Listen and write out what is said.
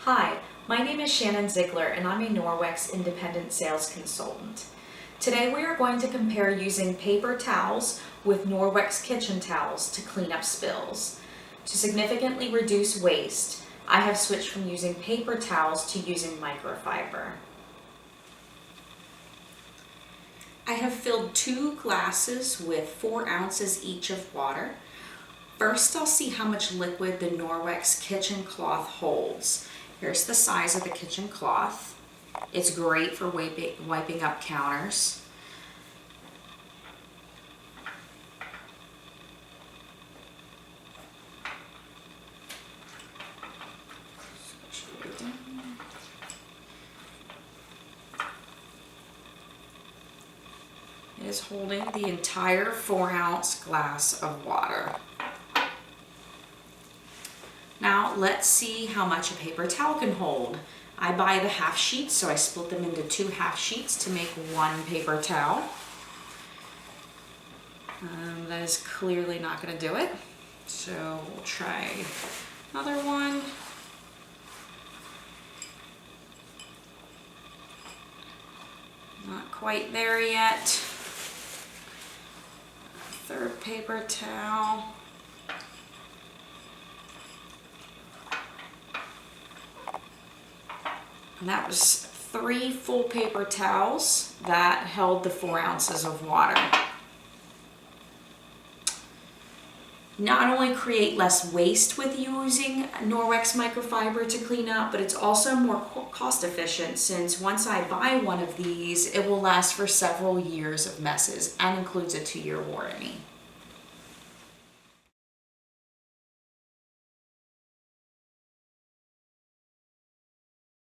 Hi, my name is Shannon Ziegler and I'm a Norwex independent sales consultant. Today we are going to compare using paper towels with Norwex kitchen towels to clean up spills. To significantly reduce waste, I have switched from using paper towels to using microfiber. I have filled 2 glasses with 4 ounces each of water. First, I'll see how much liquid the Norwex kitchen cloth holds. Here's the size of the kitchen cloth. It's great for wiping up counters. It is holding the entire 4-ounce glass of water. Now let's see how much a paper towel can hold. I buy the half sheets, so I split them into 2 half sheets to make 1 paper towel. That is clearly not going to do it, so we'll try another one. Not quite there yet. Third paper towel. And that was 3 full paper towels that held the 4 ounces of water. Not only create less waste with using Norwex microfiber to clean up, but it's also more cost efficient, since once I buy one of these, it will last for several years of messes and includes a 2-year warranty.